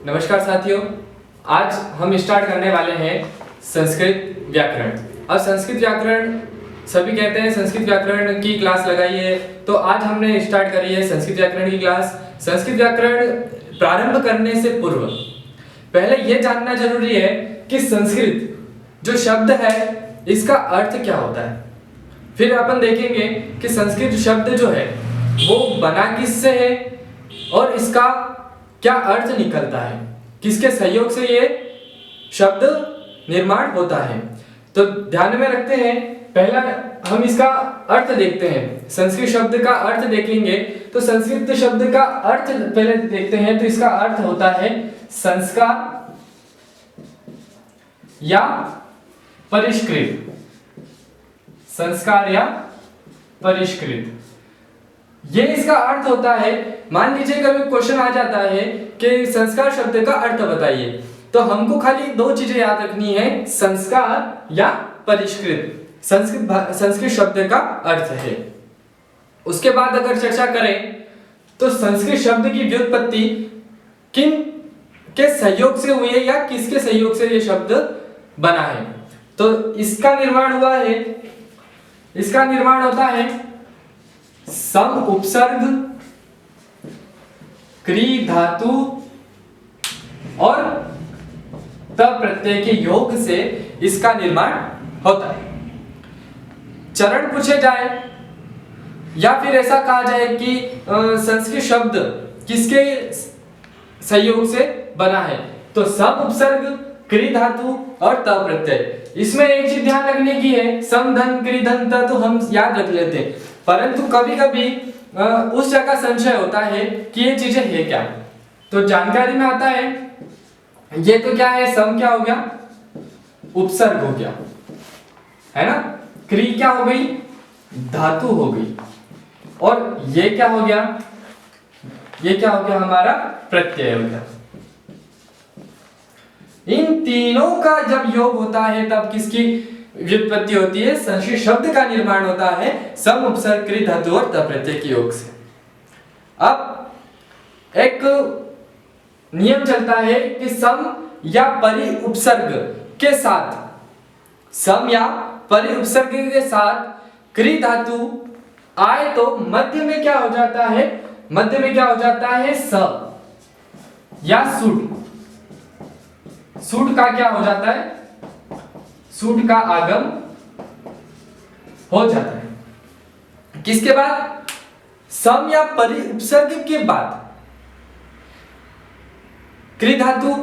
नमस्कार साथियों, आज हम स्टार्ट करने वाले हैं संस्कृत व्याकरण। अब संस्कृत व्याकरण सभी कहते हैं संस्कृत व्याकरण की क्लास लगाइए, तो आज हमने स्टार्ट करी है संस्कृत व्याकरण की क्लास। संस्कृत व्याकरण प्रारंभ करने से पूर्व पहले यह जानना जरूरी है कि संस्कृत जो शब्द है इसका अर्थ क्या होता है। फिर अपन देखेंगे कि संस्कृत शब्द जो है वो बना किससे है और इसका क्या अर्थ निकलता है, किसके सहयोग से ये शब्द निर्माण होता है। तो ध्यान में रखते हैं, पहला हम इसका अर्थ देखते हैं। संस्कृत शब्द का अर्थ देखेंगे तो संस्कृत शब्द का अर्थ पहले देखते हैं। तो इसका अर्थ होता है संस्कार या परिष्कृत। संस्कार या परिष्कृत, ये इसका अर्थ होता है। मान लीजिए कभी क्वेश्चन आ जाता है कि संस्कार शब्द का अर्थ बताइए, तो हमको खाली दो चीजें याद रखनी है, संस्कार या परिष्कृत। संस्कृत शब्द का अर्थ है। उसके बाद अगर चर्चा करें तो संस्कृत शब्द की व्युत्पत्ति किन के सहयोग से हुई है या किसके सहयोग से ये शब्द बना है। तो इसका निर्माण हुआ है, इसका निर्माण होता है सम उपसर्ग, क्री धातु और त प्रत्यय के योग से इसका निर्माण होता है। चरण पूछे जाए या फिर ऐसा कहा जाए कि संस्कृत शब्द किसके सहयोग से बना है, तो सम उपसर्ग, क्री धातु और त प्रत्यय। इसमें एक चीज ध्यान रखने की है, सम धन क्री धन त तो हम याद रख लेते हैं, परंतु कभी कभी उस जगह संशय होता है कि ये चीजें है क्या। तो जानकारी में आता है ये तो क्या है, सम क्या हो गया, उपसर्ग हो गया, है ना। क्री क्या हो गई, धातु हो गई, और ये क्या हो गया, ये क्या हो गया, हमारा प्रत्यय हो गया। इन तीनों का जब योग होता है तब किसकी व्युत्पत्ति होती है, संस्कृत शब्द का निर्माण होता है सम उपसर्ग क्री धातु और त प्रत्यय के योग से। अब एक नियम चलता है कि सम या परि उपसर्ग के साथ, सम या परि उपसर्ग के साथ क्री धातु आए तो मध्य में क्या हो जाता है, मध्य में क्या हो जाता है, स या सुड। सुड का क्या हो जाता है, सुड का आगम हो जाता है। किसके बाद, सम या परि उपसर्ग के बाद क्री धातु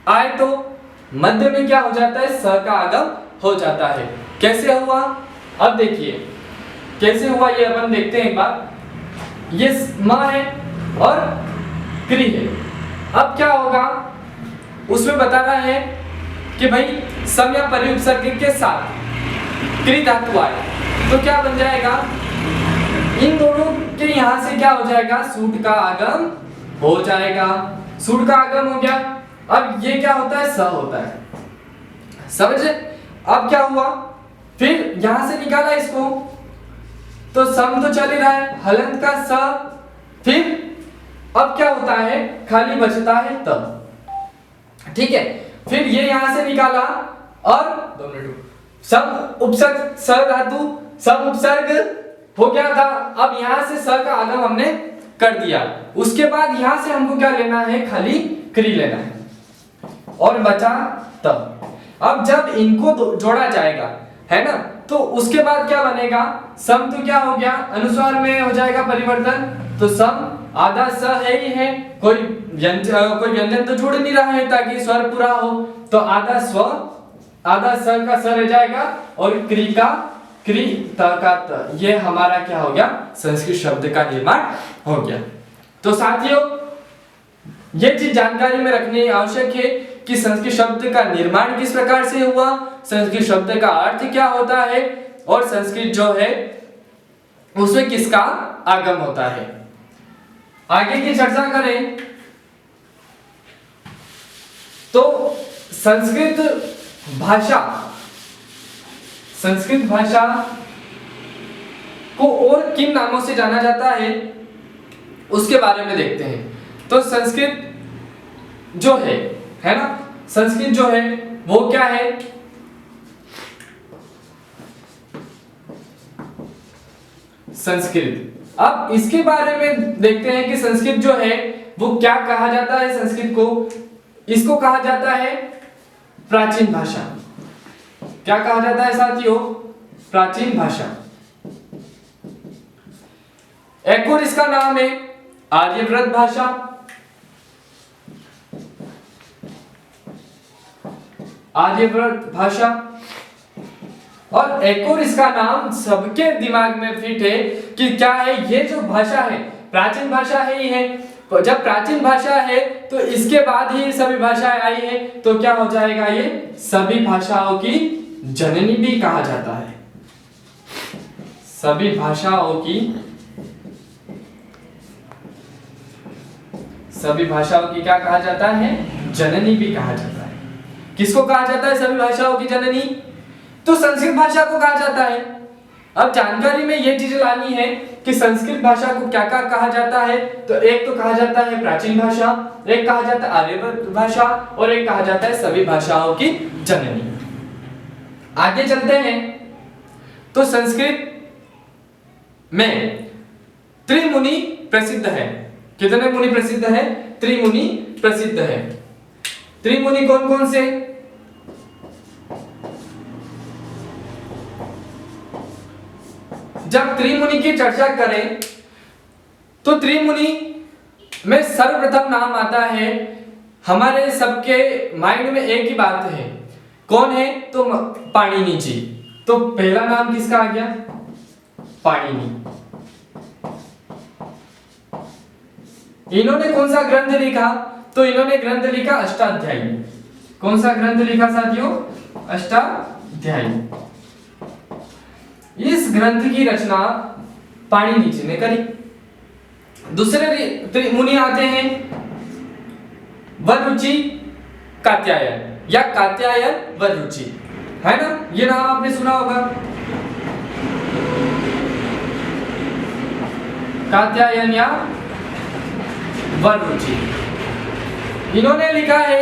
आए तो मध्य में क्या हो जाता है, स का आगम हो जाता है। कैसे हुआ, अब देखिए कैसे हुआ, ये अपन देखते हैं एक बार। ये म है और क्री है। अब क्या होगा, उसमें बता रहा है कि भाई सम या परि उपसर्ग के साथ क्री धातु आए तो क्या बन जाएगा, इन दोनों के यहां से क्या हो जाएगा, सूट का आगम हो जाएगा। सूट का आगम हो गया। अब ये क्या होता है, स होता है, समझे। अब क्या हुआ, फिर यहां से निकाला इसको, तो सम तो चल ही रहा है, हलंत का स, फिर अब क्या होता है, खाली बचता है त, ठीक है। फिर ये यहां से निकाला और सम उपसर्ग स धातु, सम उपसर्ग हो गया था। अब यहां से स का आगम हमने कर दिया। उसके बाद यहां से हमको क्या लेना है, खाली क्री लेना है और बचा तब। अब जब इनको जोड़ा जाएगा, है ना, तो उसके बाद क्या बनेगा, सम तो क्या हो गया, अनुस्वार में हो जाएगा परिवर्तन। तो सम आधा स है ही है, कोई व्यंजन तो जोड़ नहीं रहा है ताकि स्वर पूरा हो, तो आधा स्व आधा स का स रह जाएगा और क्री का क्री, त का त। ये हमारा क्या हो गया, संस्कृत शब्द का निर्माण हो गया। तो साथियों ये चीज जानकारी में रखनी आवश्यक है कि संस्कृत शब्द का निर्माण किस प्रकार से हुआ, संस्कृत शब्द का अर्थ क्या होता है और संस्कृत जो है उसमें किसका आगम होता है। आगे की चर्चा करें तो संस्कृत भाषा को और किन नामों से जाना जाता है उसके बारे में देखते हैं। तो संस्कृत जो है ना, संस्कृत जो है वो क्या है? संस्कृत। अब इसके बारे में देखते हैं कि संस्कृत जो है वो क्या कहा जाता है। संस्कृत को, इसको कहा जाता है प्राचीन भाषा। क्या कहा जाता है साथियों? प्राचीन भाषा। एक और इसका नाम है आर्यव्रत भाषा। आर्यव्रत भाषा। और एक और इसका नाम सबके दिमाग में फिट है कि क्या है? ये जो भाषा है प्राचीन भाषा है ही है। जब प्राचीन भाषा है तो इसके बाद ही सभी भाषाएं आई है, तो क्या हो जाएगा? ये सभी भाषाओं की जननी भी कहा जाता है। सभी भाषाओं की क्या कहा जाता है? जननी भी कहा जाता है। किसको कहा जाता है सभी भाषाओं की जननी? तो संस्कृत भाषा को कहा जाता है। अब जानकारी में ये चीज लानी है कि संस्कृत भाषा को क्या क्या कहा जाता है। तो एक तो कहा जाता है प्राचीन भाषा, एक कहा जाता है आर्यव्रत भाषा, और एक कहा जाता है सभी भाषाओं की जननी। आगे चलते हैं। तो संस्कृत में त्रिमुनि प्रसिद्ध है। कितने मुनि प्रसिद्ध है? त्रिमुनि प्रसिद्ध है। त्रिमुनि कौन कौन से? जब त्रिमुनि की चर्चा करें तो त्रिमुनि में सर्वप्रथम नाम आता है, हमारे सबके माइंड में एक ही बात है, कौन है? तो पाणिनि जी। तो पहला नाम किसका आ गया? पाणिनि। इन्होंने कौन सा ग्रंथ लिखा? तो इन्होंने ग्रंथ लिखा अष्टाध्यायी। कौन सा ग्रंथ लिखा साथियों? अष्टाध्यायी। इस ग्रंथ की रचना पाणिनि जी ने करी। दूसरे मुनि आते हैं वररुचि कात्यायन या कात्यायन वररुचि, है ना? ये नाम आपने सुना होगा, कात्यायन या वररुचि। इन्होंने लिखा है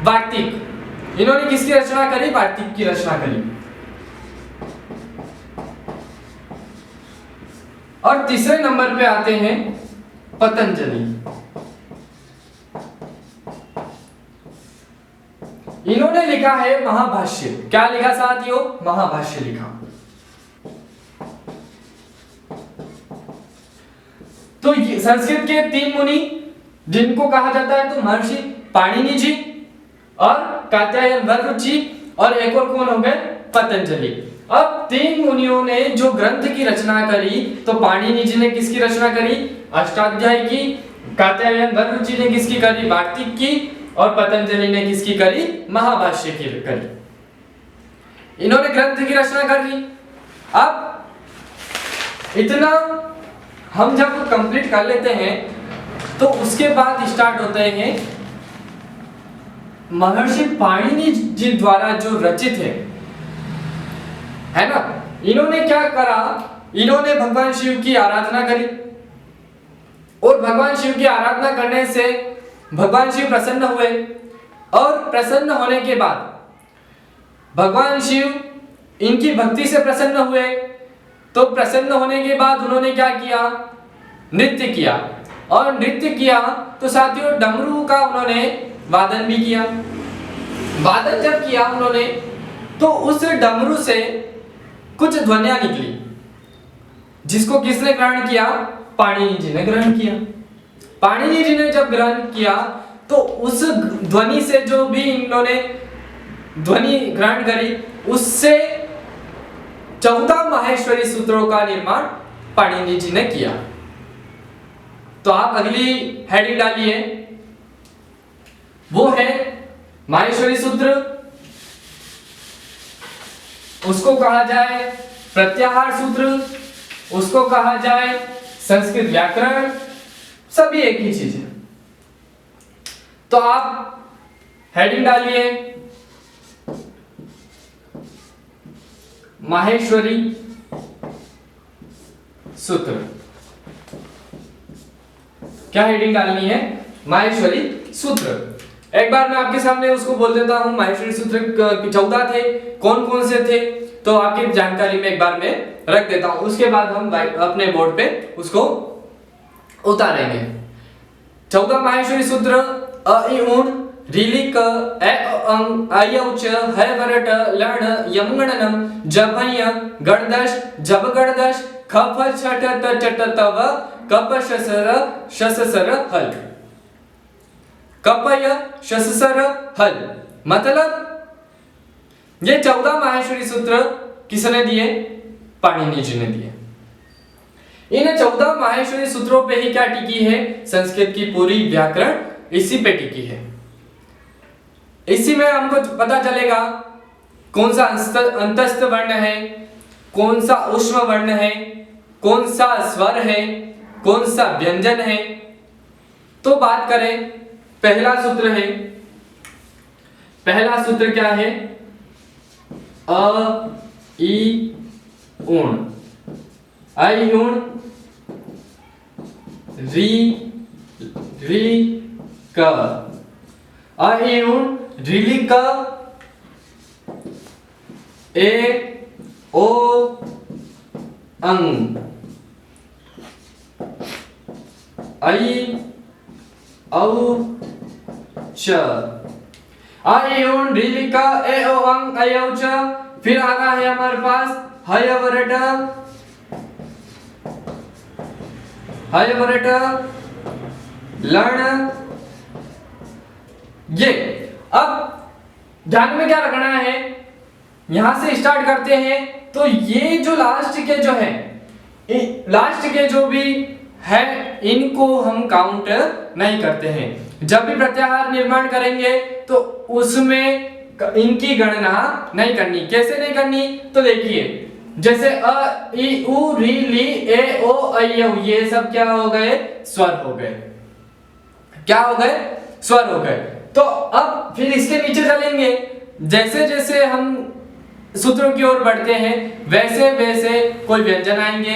वार्तिक। इन्होंने किसकी रचना करी? वार्तिक की रचना करी। और तीसरे नंबर पे आते हैं पतंजलि। इन्होंने लिखा है महाभाष्य। क्या लिखा साथियों? महाभाष्य लिखा। तो संस्कृत के तीन मुनि जिनको कहा जाता है तो महर्षि पाणिनि जी और कात्यायन वररुचि और एक और कौन हो गए? पतंजलि। अब तीन मुनियों ने जो ग्रंथ की रचना करी, तो पाणिनि जी ने किसकी रचना करी? अष्टाध्यायी की। कात्यायन वररुचि ने किसकी करी? वार्तिक की। और पतंजलि ने किसकी करी? महाभाष्य की करी। इन्होंने ग्रंथ की रचना कर ली। अब इतना हम जब कंप्लीट कर लेते हैं तो उसके बाद स्टार्ट होते हैं महर्षि पाणिनि जी द्वारा जो रचित है ना? इन्होंने क्या करा? इन्होंने भगवान शिव की आराधना करी और भगवान शिव की आराधना करने से भगवान शिव प्रसन्न हुए। और प्रसन्न होने के बाद भगवान शिव इनकी भक्ति से प्रसन्न हुए। तो प्रसन्न होने के बाद उन्होंने क्या किया? नृत्य किया। और नृत्य किया तो साथियों डमरू का उन्होंने वादन भी किया। वादन जब किया उन्होंने तो उस डमरू से कुछ ध्वनियां निकली, जिसको किसने ग्रहण किया? पाणिनि जी ने ग्रहण किया। पाणिनि जी ने जब ग्रहण किया तो उस ध्वनि से जो भी इन्होंने ध्वनि ग्रहण करी उससे 14 माहेश्वरी सूत्रों का निर्माण पाणिनि जी ने किया। तो आप अगली हेडिंग डालिए, वो है माहेश्वरी सूत्र। उसको कहा जाए प्रत्याहार सूत्र, उसको कहा जाए संस्कृत व्याकरण, सभी एक ही चीज है। तो आप हेडिंग डालिए माहेश्वरी सूत्र। क्या हेडिंग डालनी है? माहेश्वरी सूत्र। एक बार मैं आपके सामने उसको बोल देता हूं, माहेश्वरी सूत्र 14 थे, कौन कौन से थे, तो आपकी जानकारी में एक बार मैं रख देता हूं, उसके बाद हम अपने बोर्ड पे उसको उतारेंगे। 14 माहेश्वरी सूत्र: अ इ उण ऋ क ए अंग आय उच है वरट लण यमगणनम जभय गणदश जब गणदश खफ छठ त चट तव कप शसर शससर हल। कपय शससर हल मतलब ये 14 माहेश्वरी सूत्र किसने दिए? पाणिनि जी ने दिए। इन 14 माहेश्वरी सूत्रों पे ही क्या टिकी है? संस्कृत की पूरी व्याकरण इसी पे टिकी है। इसी में हमको पता चलेगा कौन सा अंतस्थ वर्ण है, कौन सा ऊष्म वर्ण है, कौन सा स्वर है, कौन सा व्यंजन है। तो बात करें, पहला सूत्र है, पहला सूत्र क्या है? अ इ उण, आई उण री क, अ इ उण ऋ क ए ओ अंग आई औ च, आई उण ऋ क ए ओ अंग आई औ च। फिर आना है हमारे पास हय वरट, हय वरट लण। ये अब ध्यान में क्या रखना है, यहां से स्टार्ट करते हैं तो ये जो लास्ट के जो है, लास्ट के जो भी है इनको हम काउंट नहीं करते हैं। जब भी प्रत्याहार निर्माण करेंगे तो उसमें इनकी गणना नहीं करनी। कैसे नहीं करनी? तो देखिए, जैसे अ इ उ ऋ ली ए ओ ऐ औ, ये सब क्या हो गए? स्वर हो गए। क्या हो गए? स्वर हो गए। तो अब फिर इसके नीचे चलेंगे, जैसे जैसे हम सूत्रों की ओर बढ़ते हैं वैसे वैसे कोई व्यंजन आएंगे।